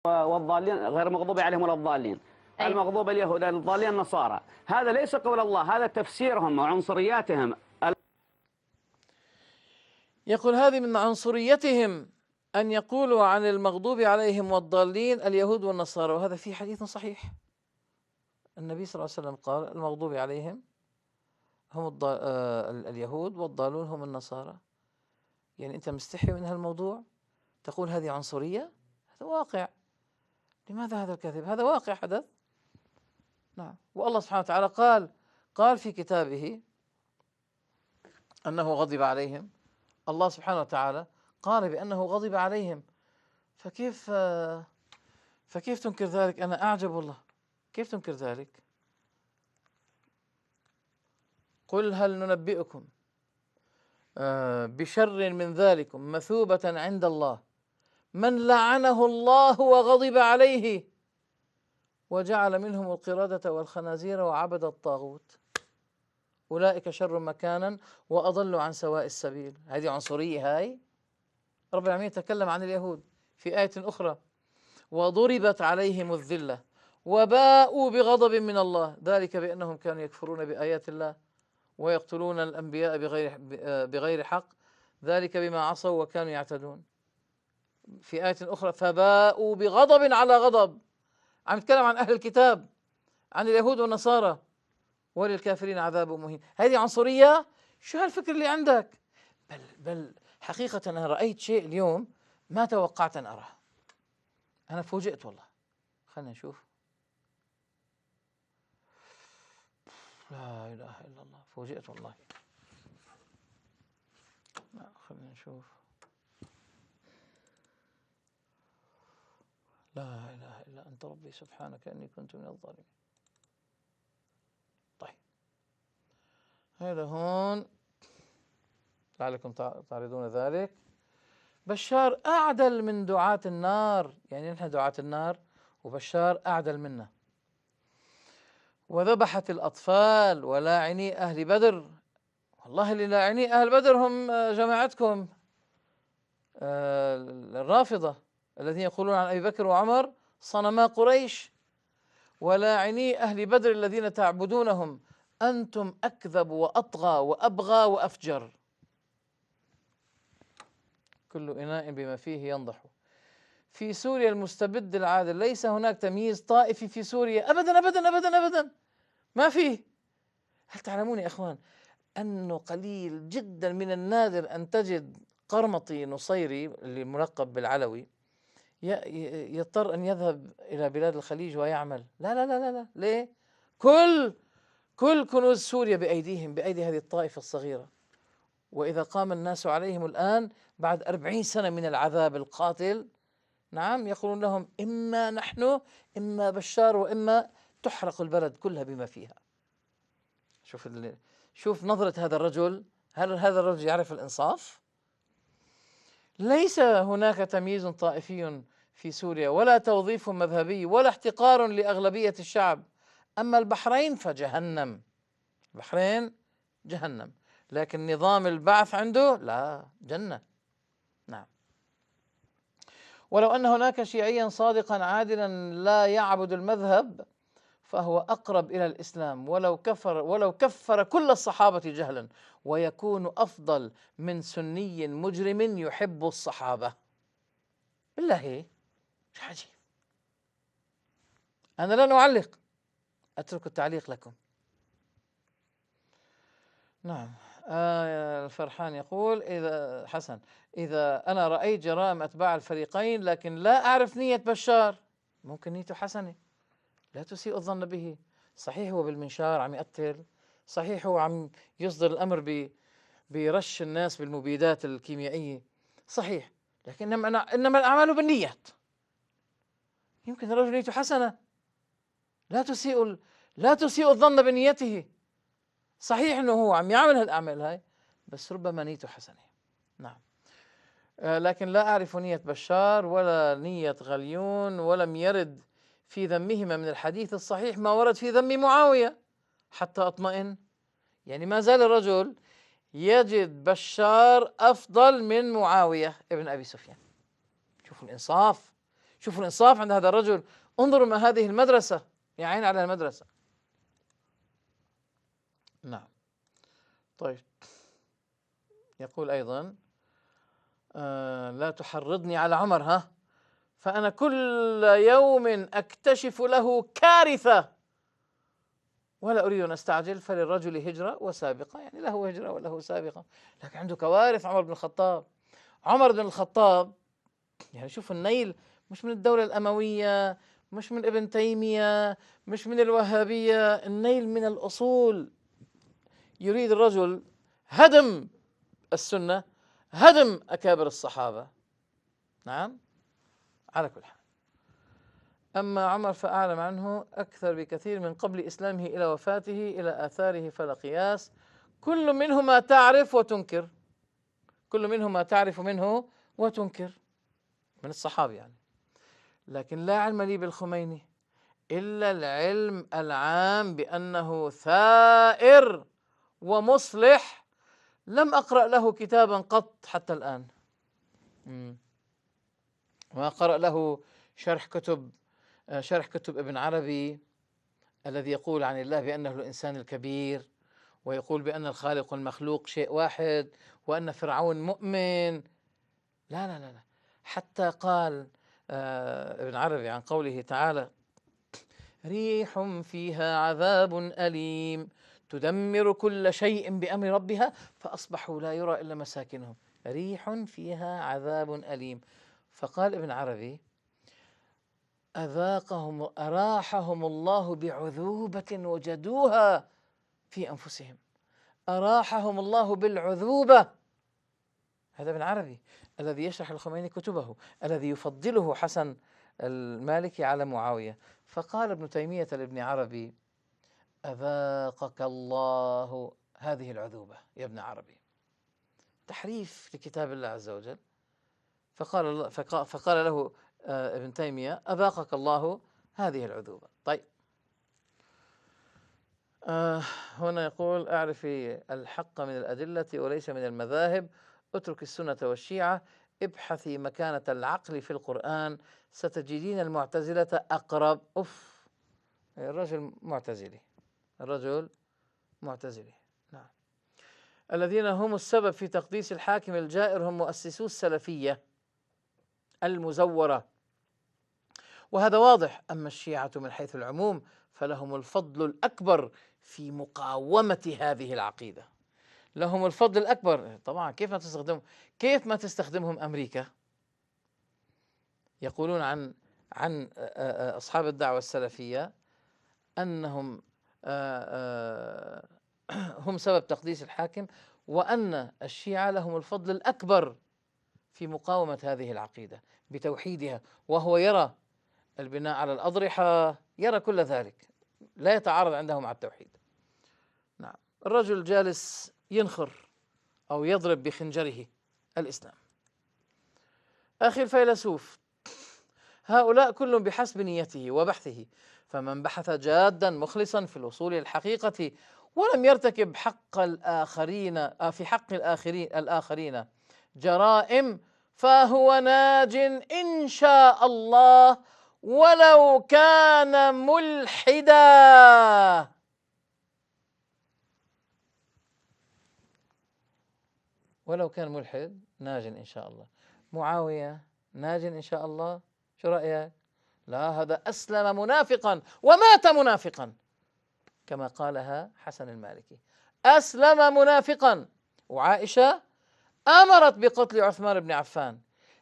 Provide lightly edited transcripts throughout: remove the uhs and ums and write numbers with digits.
والضالين غير المغضوب عليهم ولا الضالين. أيوة. المغضوب اليهود، الضالين النصارى. هذا ليس قول الله، هذا تفسيرهم وعنصرياتهم. يقول هذه من عنصريتهم أن يقولوا عن المغضوب عليهم والضالين اليهود والنصارى، وهذا في حديث صحيح. النبي صلى الله عليه وسلم قال المغضوب عليهم هم اليهود والضالون هم النصارى. يعني أنت مستحي من هالموضوع تقول هذه عنصرية؟ هذا واقع. لماذا هذا الكذب؟ هذا واقع حدث. نعم. والله سبحانه وتعالى قال في كتابه أنه غضب عليهم. الله سبحانه وتعالى قال بأنه غضب عليهم، فكيف تنكر ذلك؟ أنا أعجب والله، كيف تنكر ذلك؟ قل هل ننبئكم بشر من ذلكم مثوبة عند الله من لعنه الله وغضب عليه وجعل منهم القردة والخنازير وعبد الطاغوت أولئك شر مكانا وأضل عن سواء السبيل. هذه عنصرية. هاي رب العالمين يتكلم عن اليهود في آية أخرى وضربت عليهم الذلة وباءوا بغضب من الله ذلك بأنهم كانوا يكفرون بآيات الله ويقتلون الأنبياء بغير حق ذلك بما عصوا وكانوا يعتدون. في آية أخرى فباءوا بغضب على غضب. عم يتكلم عن أهل الكتاب، عن اليهود والنصارى. وللكافرين عذاب مهين. هذه عنصرية؟ شو هالفكر اللي عندك؟ بل حقيقة أنا رأيت شيء اليوم ما توقعت أن أراه. أنا فوجئت والله. خلنا نشوف. لا إله إلا الله، فوجئت والله. خلنا نشوف. لا إله إلا أنت ربي سبحانك إني كنت من الظالمين. طيب هذا هون لعلكم تعرضون ذلك. بشار أعدل من دعاة النار، يعني نحن دعاة النار وبشار أعدل منا. وذبحت الأطفال ولاعني أهل بدر. والله اللي لاعني أهل بدر هم جماعتكم الرافضة الذين يقولون عن أبي بكر وعمر صنما قريش. ولاعني أهل بدر الذين تعبدونهم أنتم أكذب وأطغى وأبغى وأفجر. كل إناء بما فيه ينضح. في سوريا المستبد العادل ليس هناك تمييز طائفي في سوريا أبدا أبدا أبدا أبدا، ما فيه. هل تعلمون يا إخوان أنه قليل جدا من النادر أن تجد قرمطي نصيري اللي ملقب بالعلوي يضطر أن يذهب إلى بلاد الخليج ويعمل. لا لا لا لا, لا. ليه؟ كل كنوز سوريا بأيديهم، بأيدي هذه الطائفة الصغيرة. وإذا قام الناس عليهم الآن بعد 40 سنة من العذاب القاتل، نعم، يقولون لهم إما نحن إما بشار وإما تحرق البلد كلها بما فيها. شوف نظرة هذا الرجل. هل هذا الرجل يعرف الإنصاف؟ ليس هناك تمييز طائفي في سوريا ولا توظيف مذهبي ولا احتقار لأغلبية الشعب. أما البحرين فجهنم. البحرين جهنم، لكن نظام البعث عنده لا، جنة. نعم. ولو أن هناك شيعيا صادقا عادلا لا يعبد المذهب فهو أقرب إلى الإسلام ولو كفر كل الصحابة جهلا، ويكون أفضل من سني مجرم يحب الصحابة. بالله عجيب. أنا لن أعلق، أترك التعليق لكم. نعم. الفرحان يقول إذا أنا رأيت جرائم أتباع الفريقين لكن لا أعرف نية بشار، ممكن نيته حسنة، لا تسيء الظن به. صحيح هو بالمنشار عم يقتل، صحيح هو عم يصدر الأمر برش الناس بالمبيدات الكيميائية، صحيح، لكن إنما الأعمال بالنيات. يمكن الرجل نيته حسنة، لا تسيء الظن بنيته. صحيح انه هو عم يعمل هالاعمال هاي، بس ربما نيته حسنه. نعم. لكن لا اعرف نيه بشار ولا نيه غليون، ولم يرد في ذمهما من الحديث الصحيح ما ورد في ذم معاويه حتى اطمئن. يعني ما زال الرجل يجد بشار افضل من معاويه ابن ابي سفيان. شوفوا الانصاف، شوفوا الإنصاف عند هذا الرجل. انظروا ما هذه المدرسة، يا عين على المدرسة. نعم. طيب، يقول أيضا لا تحرضني على عمر، ها، فأنا كل يوم أكتشف له كارثة ولا أريد أن أستعجل، فللرجل هجرة وسابقة، يعني له هجرة وله سابقة، لكن عنده كوارث. عمر بن الخطاب، عمر بن الخطاب يعني شوف النيل مش من الدولة الأموية، مش من ابن تيمية، مش من الوهابية، النيل من الأصول. يريد الرجل هدم السنة، هدم أكابر الصحابة. نعم، على كل حال. أما عمر فأعلم عنه أكثر بكثير من قبل إسلامه إلى وفاته، إلى آثاره فلا قياس. كل منهما تعرف وتنكر، كل منهما تعرف منه وتنكر، من الصحابة يعني. لكن لا علم لي بالخميني إلا العلم العام بأنه ثائر ومصلح. لم أقرأ له كتابا قط حتى الآن، ما قرأ له شرح كتب ابن عربي الذي يقول عن الله بأنه الإنسان الكبير، ويقول بأن الخالق والمخلوق شيء واحد، وأن فرعون مؤمن. لا لا لا لا. حتى قال ابن عربي عن قوله تعالى: ريح فيها عذاب أليم تدمر كل شيء بأمر ربها فأصبحوا لا يرى إلا مساكنهم. ريح فيها عذاب أليم. فقال ابن عربي: أراحهم الله بعذوبة وجدوها في أنفسهم. أراحهم الله بالعذوبة. هذا ابن عربي الذي يشرح الخميني كتبه، الذي يفضله حسن المالكي على معاوية. فقال ابن تيمية لابن عربي: أذاقك الله هذه العذوبة يا ابن عربي. تحريف لكتاب الله عز وجل. فقال له ابن تيمية: أذاقك الله هذه العذوبة. طيب، هنا يقول: أعرفي الحق من الأدلة وليس من المذاهب، اترك السنة والشيعة، ابحثي مكانة العقل في القرآن، ستجدين المعتزلة أقرب. الرجل معتزلي، الرجل معتزلي. نعم. الذين هم السبب في تقديس الحاكم الجائر هم مؤسسو السلفية المزورة، وهذا واضح. أما الشيعة من حيث العموم فلهم الفضل الأكبر في مقاومة هذه العقيدة، لهم الفضل الأكبر. طبعا كيف ما تستخدمهم أمريكا. يقولون عن أصحاب الدعوة السلفية أنهم هم سبب تقديس الحاكم، وأن الشيعة لهم الفضل الأكبر في مقاومة هذه العقيدة بتوحيدها، وهو يرى البناء على الأضرحة، يرى كل ذلك، لا يتعارض عنده مع التوحيد. نعم. الرجل جالس ينخر أو يضرب بخنجره الإسلام. أخي الفيلسوف، هؤلاء كل بحسب نيته وبحثه، فمن بحث جادا مخلصا في الوصول للحقيقة ولم يرتكب حق الآخرين في حق الآخرين جرائم فهو ناج إن شاء الله ولو كان ملحدا. ولو كان ملحد ناج إن شاء الله. معاوية ناج إن شاء الله، شو رأيك؟ لا، هذا أسلم منافقا ومات منافقا، كما قالها حسن المالكي، أسلم منافقا. وعائشة أمرت بقتل عثمان بن عفان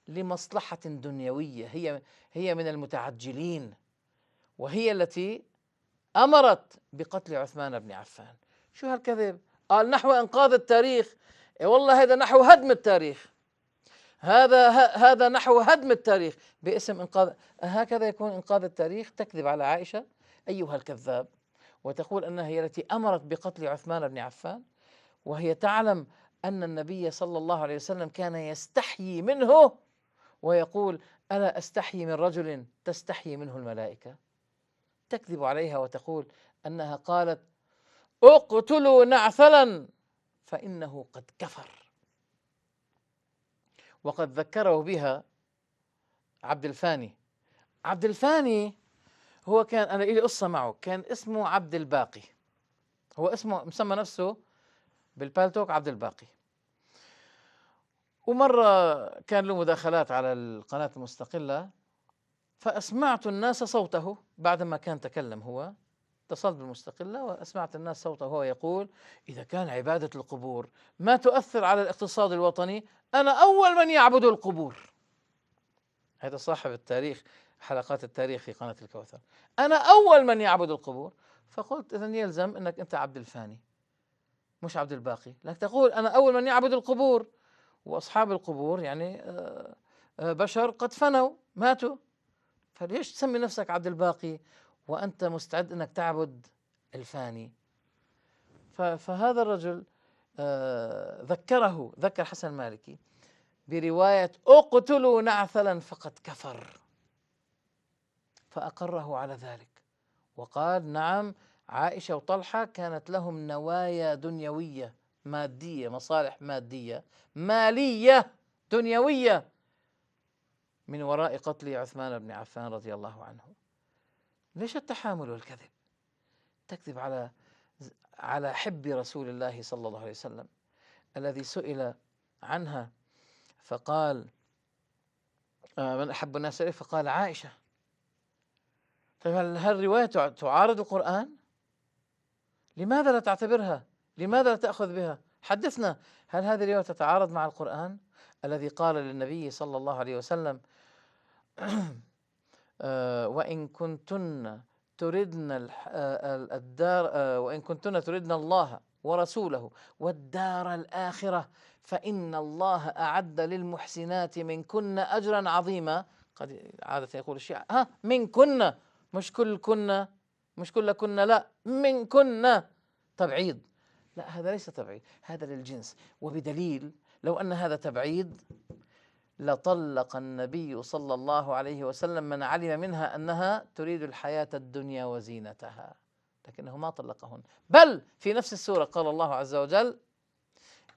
لمصلحة دنيوية، هي من المتعجلين، وهي التي أمرت بقتل عثمان بن عفان. شو هالكذب؟ قال نحو إنقاذ التاريخ. والله هذا نحو هدم التاريخ، هذا نحو هدم التاريخ باسم إنقاذ. هكذا يكون إنقاذ التاريخ؟ تكذب على عائشة أيها الكذاب، وتقول أنها هي التي أمرت بقتل عثمان بن عفان، وهي تعلم أن النبي صلى الله عليه وسلم كان يستحيي منه ويقول: ألا أستحيي من رجل تستحيي منه الملائكة. تكذب عليها وتقول أنها قالت: اقتلوا نعثلا فإنه قد كفر. وقد ذكره بها عبد الفاني عبد الفاني هو كان، أنا إلي قصة معه، كان اسمه عبد الباقي، هو اسمه مسمى نفسه بالبالتوك عبد الباقي. ومرة كان له مداخلات على القناة المستقلة، فأسمعت الناس صوته بعدما كان تكلم هو، اتصلت بالمستقلة وأسمعت الناس صوته وهو يقول: إذا كان عبادة القبور ما تؤثر على الاقتصاد الوطني، أنا أول من يعبد القبور. هذا صاحب التاريخ، حلقات التاريخ في قناة الكوثر، أنا أول من يعبد القبور. فقلت: إذن يلزم أنك أنت عبد الفاني مش عبد الباقي، لك تقول أنا أول من يعبد القبور، وأصحاب القبور يعني بشر قد فنوا ماتوا، فليش تسمي نفسك عبد الباقي وأنت مستعد أنك تعبد الفاني؟ فهذا الرجل ذكر حسن المالكي برواية اقتلوا نعثلا فقد كفر، فأقره على ذلك وقال: نعم، عائشة وطلحة كانت لهم نوايا دنيوية مادية، مصالح مادية مالية دنيوية من وراء قتل عثمان بن عفان رضي الله عنه. ليش التحامل والكذب؟ تكذب على حب رسول الله صلى الله عليه وسلم الذي سئل عنها فقال: من أحب الناس إليه؟ فقال: عائشة. طيب هل الرواية تعارض القرآن؟ لماذا لا تعتبرها؟ لماذا لا تأخذ بها؟ حدثنا، هل هذه الرواية تتعارض مع القرآن الذي قال للنبي صلى الله عليه وسلم: وإن كنتن تردن الدار وإن كنتن تردن الله ورسوله والدار الآخرة فإن الله أعد للمحسنات منكن أجرا عظيما. قد عادة يقول الشيعة منكن، مش كل كنا، مش كل كنا، لا، منكن تبعيض. لا، هذا ليس تبعيض، هذا للجنس. وبدليل لو أن هذا تبعيض لطلق النبي صلى الله عليه وسلم من علم منها أنها تريد الحياة الدنيا وزينتها، لكنه ما طلقهن، بل في نفس السورة قال الله عز وجل: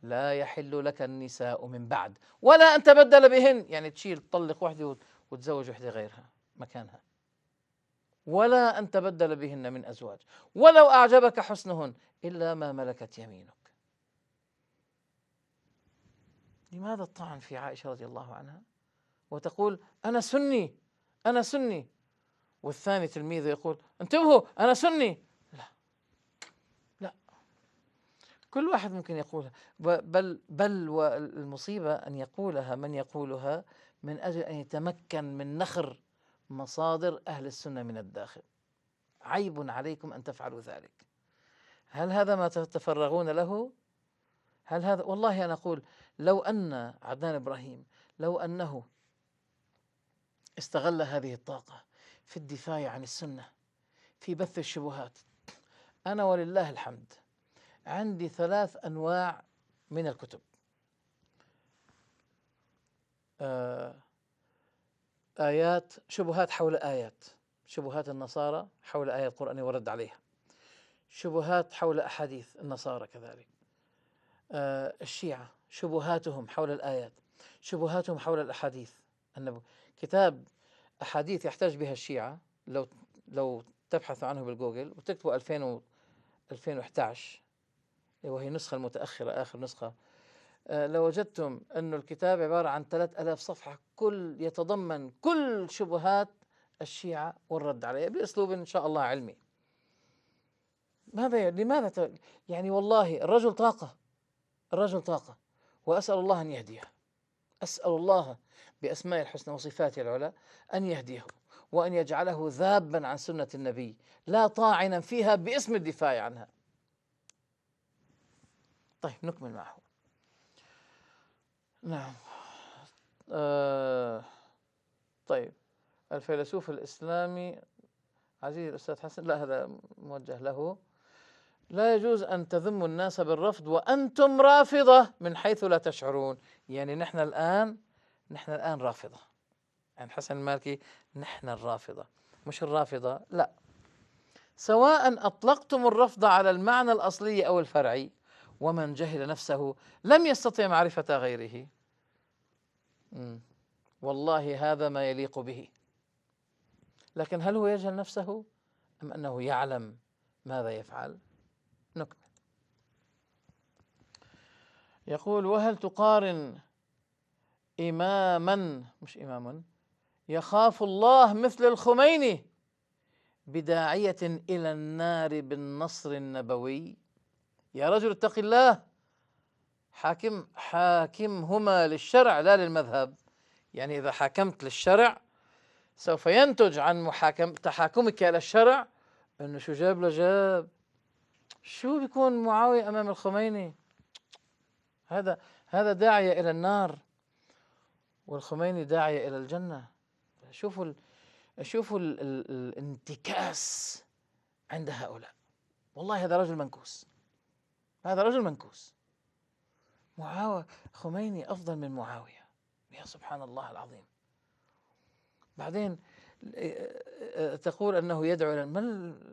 لا يحل لك النساء من بعد ولا أن تبدل بهن، يعني تطلق واحدة وتزوج واحدة غيرها مكانها، ولا أن تبدل بهن من أزواج ولو أعجبك حسنهن إلا ما ملكت يمينك. لماذا الطعن في عائشة رضي الله عنها وتقول: أنا سني، أنا سني، والثاني تلميذه يقول: انتبهوا أنا سني؟ لا، لا، كل واحد ممكن يقولها، بل والمصيبة أن يقولها من يقولها من أجل أن يتمكن من نخر مصادر أهل السنة من الداخل. عيب عليكم أن تفعلوا ذلك. هل هذا ما تتفرغون له؟ هل هذا؟ والله أنا أقول لو أن عدنان إبراهيم لو أنه استغل هذه الطاقة في الدفاع عن السنة، في بث الشبهات، أنا ولله الحمد عندي 3 أنواع من الكتب: آيات، شبهات حول آيات، شبهات النصارى حول آيات القرآن ورد عليها، شبهات حول أحاديث النصارى كذلك، الشيعة شبهاتهم حول الآيات، شبهاتهم حول الأحاديث النبوية. كتاب أحاديث يحتج بها الشيعة، لو تبحثوا عنه بالجوجل وتكتبوا 2011 وهي النسخة المتأخرة آخر نسخة، لو وجدتم أن الكتاب عبارة عن 3000 صفحة يتضمن كل شبهات الشيعة والرد عليها بأسلوب إن شاء الله علمي. لماذا يعني والله الرجل طاقة، الرجل طاقة، وأسأل الله أن يهديه، أسأل الله بأسماء الحسنى وصفاته العلى أن يهديه وأن يجعله ذابا عن سنة النبي لا طاعنا فيها باسم الدفاع عنها. طيب نكمل معه. نعم. طيب، الفيلسوف الإسلامي عزيزي الأستاذ حسن، لا هذا موجه له: لا يجوز أن تذموا الناس بالرفض وأنتم رافضة من حيث لا تشعرون. يعني نحن الآن رافضة، يعني حسن المالكي نحن الرافضة مش الرافضة، لا، سواء أطلقتم الرفض على المعنى الأصلي أو الفرعي، ومن جهل نفسه لم يستطع معرفة غيره. والله هذا ما يليق به، لكن هل هو يجهل نفسه أم أنه يعلم ماذا يفعل؟ نكمل. يقول: وهل تقارن إماما، مش إماما، يخاف الله مثل الخميني بداعية إلى النار بالنصر النبوي؟ يا رجل اتق الله، حاكمهما للشرع لا للمذهب. يعني إذا حاكمت للشرع سوف ينتج عن تحاكمك إلى الشرع أنه شو جاب لجاب، شو بيكون معاوية أمام الخميني؟ هذا داعية إلى النار والخميني داعية إلى الجنة. شوفوا الانتكاس عند هؤلاء. والله هذا رجل منكوس، هذا رجل منكوس. خميني أفضل من معاوية، يا سبحان الله العظيم. بعدين تقول أنه يدعو إلى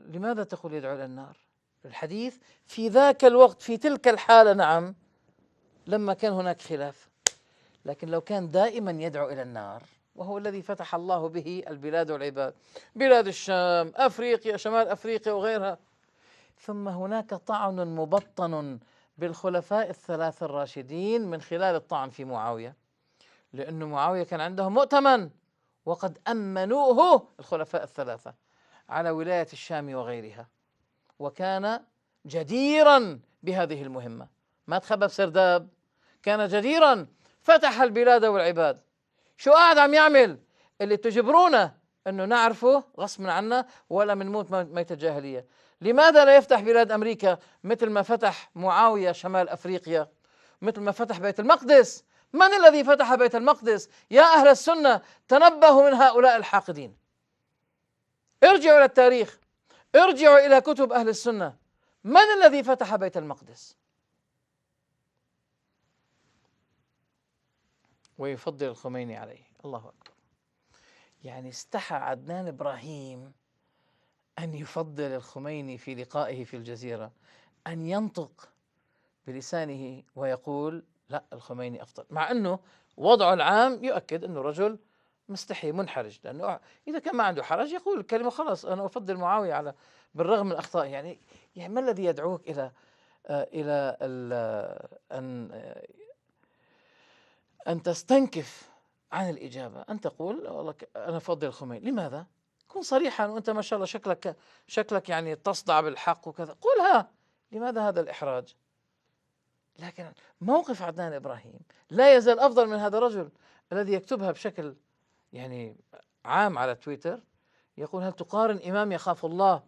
لماذا تقول يدعو إلى النار؟ الحديث في ذاك الوقت في تلك الحالة نعم لما كان هناك خلاف، لكن لو كان دائما يدعو إلى النار، وهو الذي فتح الله به البلاد والعباد، بلاد الشام، أفريقيا، شمال أفريقيا وغيرها. ثم هناك طعن مبطن بالخلفاء الثلاث الراشدين من خلال الطعن في معاوية، لأن معاوية كان عنده مؤتمن وقد أمنوه الخلفاء الثلاثة على ولاية الشام وغيرها، وكان جديرا بهذه المهمة، ما تخبى بسرداب، كان جديرا، فتح البلاد والعباد. شو قاعد عم يعمل؟ اللي تجبرونا أنه نعرفه غصب عنا ولا منموت ميت الجاهلية. لماذا لا يفتح بلاد أمريكا مثل ما فتح معاوية شمال أفريقيا، مثل ما فتح بيت المقدس؟ من الذي فتح بيت المقدس؟ يا أهل السنة تنبهوا من هؤلاء الحاقدين، ارجعوا إلى التاريخ، ارجعوا إلى كتب أهل السنة. من الذي فتح بيت المقدس؟ ويفضل الخميني عليه. الله أكبر. يعني استحى عدنان إبراهيم أن يفضل الخميني في لقائه في الجزيرة، أن ينطق بلسانه ويقول لا الخميني أفضل، مع أنه وضعه العام يؤكد أنه رجل مستحي منحرج، لأنه إذا كان ما عنده حرج يقول الكلمة خلاص أنا أفضل معاوية على بالرغم من الأخطاء. يعني ما الذي يدعوك إلى أن تستنكف عن الإجابة، أن تقول والله أنا أفضل الخميني؟ لماذا؟ كن صريحا، وأنت ما شاء الله شكلك يعني تصدع بالحق وكذا، قولها. لماذا هذا الإحراج؟ لكن موقف عدنان إبراهيم لا يزال أفضل من هذا الرجل الذي يكتبها بشكل يعني عام على تويتر، يقول هل تقارن إمام يخاف الله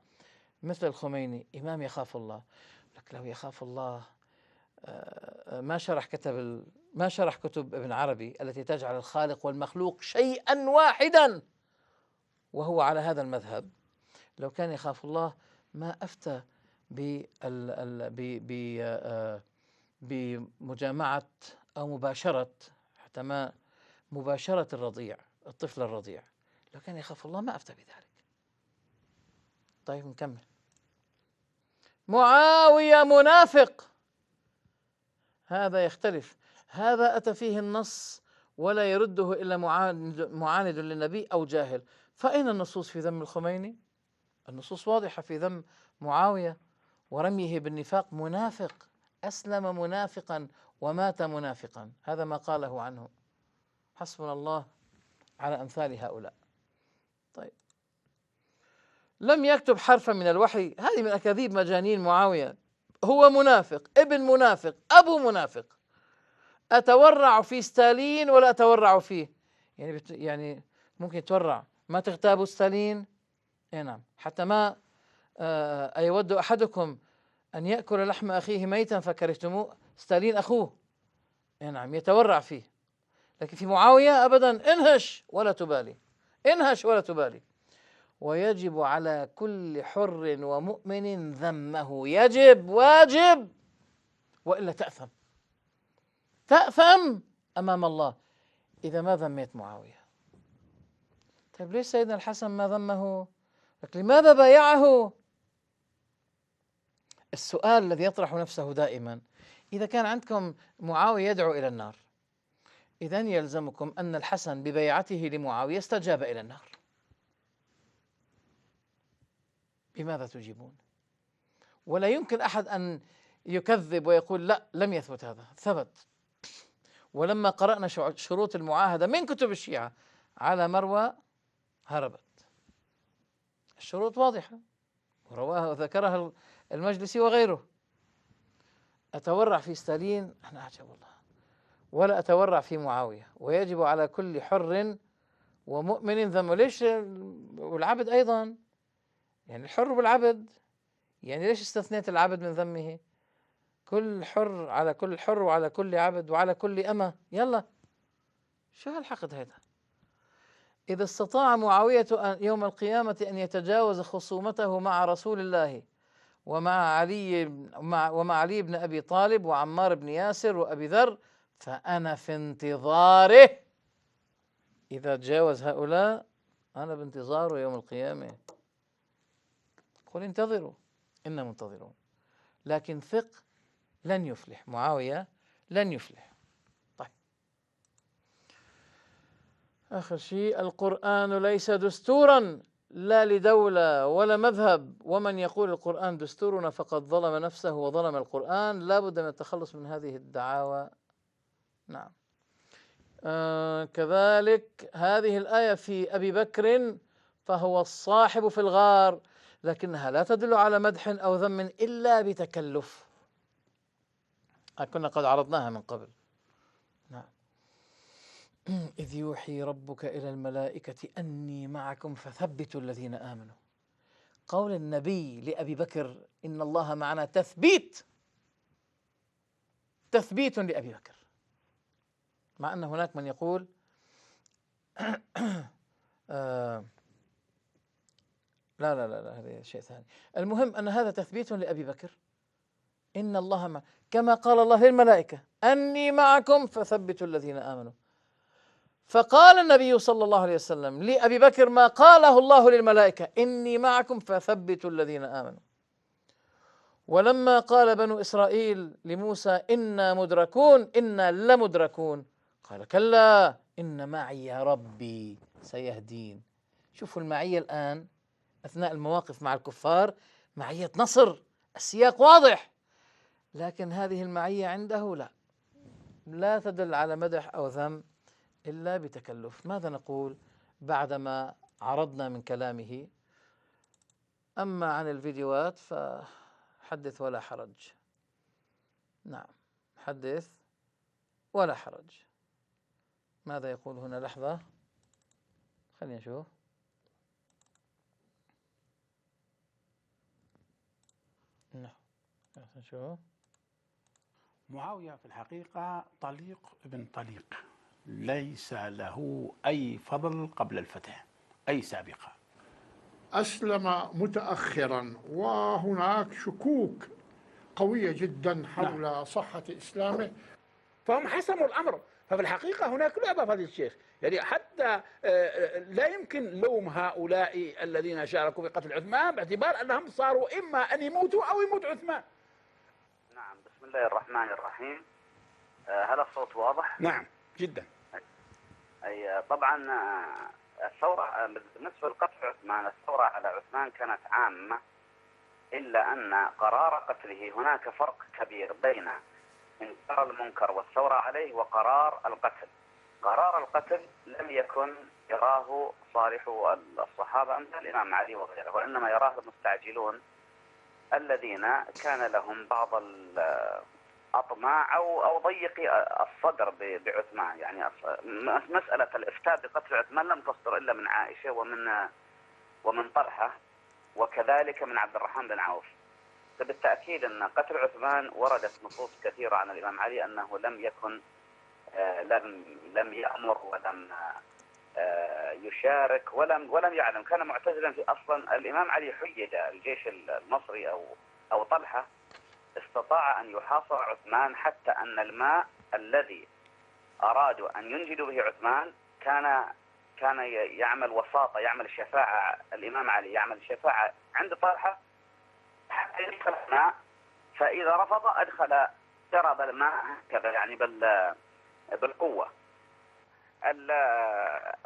مثل الخميني؟ إمام يخاف الله، لك لو يخاف الله ما شرح كتب ابن عربي التي تجعل الخالق والمخلوق شيئا واحدا وهو على هذا المذهب. لو كان يخاف الله ما أفتى بمجامعة أو مباشرة، حتى ما مباشرة الطفل الرضيع. لو كان يخاف الله ما أفتى بذلك. طيب نكمل. معاوية منافق، هذا يختلف، هذا أتى فيه النص ولا يرده إلا معاند للنبي أو جاهل. فأين النصوص في ذم الخميني؟ النصوص واضحة في ذم معاوية ورميه بالنفاق. منافق، أسلم منافقا ومات منافقا، هذا ما قاله عنه. حسبنا الله على أمثال هؤلاء. طيب، لم يكتب حرفا من الوحي، هذه من أكاذيب مجانين معاوية. هو منافق، ابن منافق، أبو منافق. أتورع في ستالين ولا أتورع فيه؟ يعني ممكن يتورع، ما تغتابوا ستالين؟ إيه نعم. حتى ما أيود أحدكم أن يأكل لحم أخيه ميتا فكرهتموه؟ ستالين أخوه، إيه نعم، يتورع فيه. لكن في معاوية أبدا، انهش ولا تبالي، انهش ولا تبالي. ويجب على كل حر ومؤمن ذمه، يجب، واجب، وإلا تأثم أمام الله إذا ما ذميت معاوية. طيب ليش سيدنا الحسن ما ذمه؟ لك لماذا بايعه؟ السؤال الذي يطرح نفسه دائما، إذا كان عندكم معاوية يدعو إلى النار، إذن يلزمكم أن الحسن ببيعته لمعاوية استجاب إلى النار. بماذا تجيبون؟ ولا يمكن أحد أن يكذب ويقول لا لم يثبت، هذا ثبت. ولما قرأنا شروط المعاهدة من كتب الشيعة على مروى هربت. الشروط واضحة ورواها وذكرها المجلسي وغيره. أتورع في ستالين؟ أنا أعجب الله، ولا أتورع في معاوية. ويجب على كل حر ومؤمن ذمه. ليش؟ والعبد أيضا، يعني الحر والعبد، يعني ليش استثنيت العبد من ذمه؟ كل حر، على كل حر وعلى كل عبد وعلى كل أمة. يلا، شو هالحقد هذا؟ إذا استطاع معاوية يوم القيامة أن يتجاوز خصومته مع رسول الله ومع علي بن أبي طالب وعمار بن ياسر وأبي ذر، فأنا في انتظاره. إذا تجاوز هؤلاء أنا بانتظاره يوم القيامة. قل انتظروا إنا منتظرون. لكن ثق، لن يفلح معاوية، لن يفلح. طيب، آخر شيء، القرآن ليس دستورا لا لدولة ولا مذهب، ومن يقول القرآن دستورنا فقد ظلم نفسه وظلم القرآن. لا بد من التخلص من هذه الدعاوى. نعم. كذلك هذه الآية في أبي بكر فهو الصاحب في الغار، لكنها لا تدل على مدح أو ذم إلا بتكلف. كنا قد عرضناها من قبل. نعم. إذ يوحي ربك إلى الملائكة أني معكم فثبتوا الذين آمنوا. قول النبي لأبي بكر إن الله معنا تثبيت لأبي بكر، مع أن هناك من يقول لا لا لا لا، هذا شيء ثاني. المهم أن هذا تثبيت لأبي بكر، إن الله مع، كما قال الله للملائكة أني معكم فثبتوا الذين آمنوا. فقال النبي صلى الله عليه وسلم لأبي بكر ما قاله الله للملائكة إني معكم فثبتوا الذين آمنوا. ولما قال بنو إسرائيل لموسى إنا مدركون إنا لمدركون، قال كلا إن معي ربي سيهدين. شوفوا المعية الآن أثناء المواقف مع الكفار، معية نصر، السياق واضح، لكن هذه المعية عنده لا تدل على مدح أو ذم إلا بتكلف. ماذا نقول بعدما عرضنا من كلامه؟ أما عن الفيديوهات فحدث ولا حرج. نعم، حدث ولا حرج. ماذا يقول هنا؟ لحظة، خلينا نشوف. نعم، نشوف. معاوية في الحقيقة طليق ابن طليق، ليس له أي فضل قبل الفتح، أي سابقة. أسلم متأخرا وهناك شكوك قوية جدا حول صحة إسلامه، فهم حسموا الأمر. ففي الحقيقة هناك لعبة فضيلة الشيخ، يعني حتى لا يمكن لوم هؤلاء الذين شاركوا في قتل عثمان باعتبار أنهم صاروا إما أن يموتوا أو يموت عثمان. نعم، بسم الله الرحمن الرحيم. هل الصوت واضح؟ نعم جدا. أي طبعا الثورة بالنسبة لقتل عثمان، الثورة على عثمان كانت عامة، إلا أن قرار قتله هناك فرق كبير بين إنكار المنكر والثورة عليه وقرار القتل. قرار القتل لم يكن يراه صالح الصحابة أمثال الإمام علي وغيره، وإنما يراه المستعجلون الذين كان لهم بعض الأطماع أو ضيق الصدر بعثمان. يعني مسألة الإفتاء بقتل عثمان لم تصدر إلا من عائشة ومن طلحة وكذلك من عبد الرحمن بن عوف. فبالتأكيد أن قتل عثمان وردت نصوص كثيرة عن الإمام علي أنه لم يكن لم يأمر ولم يشارك ولم يعلم، كان معتزلا. في أصلا الإمام علي حيد الجيش المصري أو طلحة استطاع أن يحاصر عثمان، حتى أن الماء الذي أرادوا أن ينجدوا به عثمان كان يعمل وساطة، يعمل شفاعة. الإمام علي يعمل شفاعة عند طلحة حتى يدخل الماء، فإذا رفض أدخل شرب الماء هكذا، يعني بالقوة.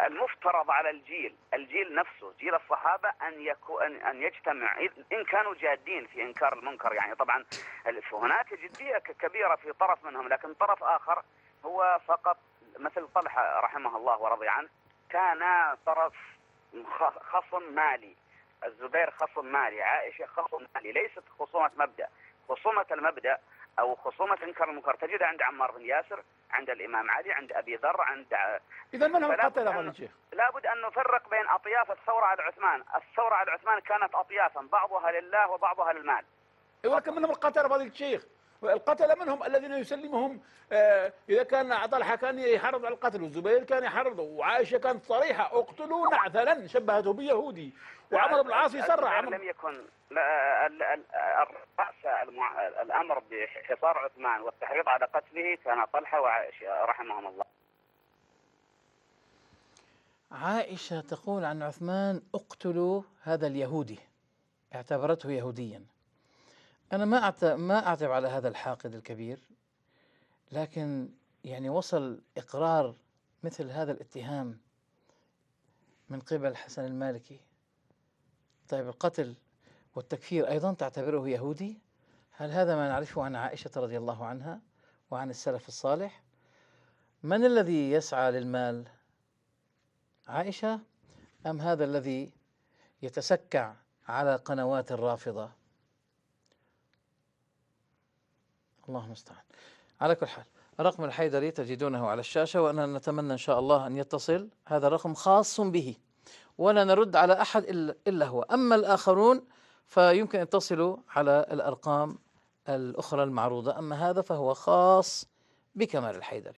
المفترض على الجيل نفسه، جيل الصحابة أن يجتمع إن كانوا جادين في إنكار المنكر. يعني طبعا هناك جدية كبيرة في طرف منهم، لكن طرف آخر هو فقط مثل طلحة رحمه الله ورضي عنه، كان طرف خصم مالي. الزبير خصم مالي، عائشة خصم مالي، ليست خصومة مبدأ. خصومة المبدأ أو خصومة إنكار المنكر تجد عند عمار بن ياسر، عند الإمام علي، عند أبي ذر، إذا من هم القتلة فضيلة الشيخ؟ لابد أن نفرق بين أطياف الثورة على عثمان. الثورة على عثمان كانت أطيافا، بعضها لله وبعضها للمال. ولكن منهم القتلة فضيلة الشيخ، القتلة منهم الذين يسلمهم. إذا كان طلحة كان يحرض على القتل، والزبير كان يحرض، وعائشة كانت صريحة اقتلوا نعثلا شبهته بيهودي، وعمر بن العاص يصرح. لم يكن رأس الأمر بحصار عثمان والتحريض على قتله كان طلحة وعائشة رحمهم الله. عائشة تقول عن عثمان اقتلوا هذا اليهودي، اعتبرته يهوديا. أنا ما أعتب على هذا الحاقد الكبير، لكن يعني وصل إقرار مثل هذا الاتهام من قبل حسن المالكي. طيب القتل والتكفير أيضا تعتبره يهودي؟ هل هذا ما نعرفه عن عائشة رضي الله عنها وعن السلف الصالح؟ من الذي يسعى للمال؟ عائشة أم هذا الذي يتسكع على قنوات الرافضة؟ الله المستعان. على كل حال، رقم الحيدري تجدونه على الشاشة، وأنا نتمنى إن شاء الله أن يتصل. هذا رقم خاص به ولا نرد على أحد إلا هو. أما الآخرون فيمكن أن تصلوا على الأرقام الأخرى المعروضة، أما هذا فهو خاص بكمال الحيدري.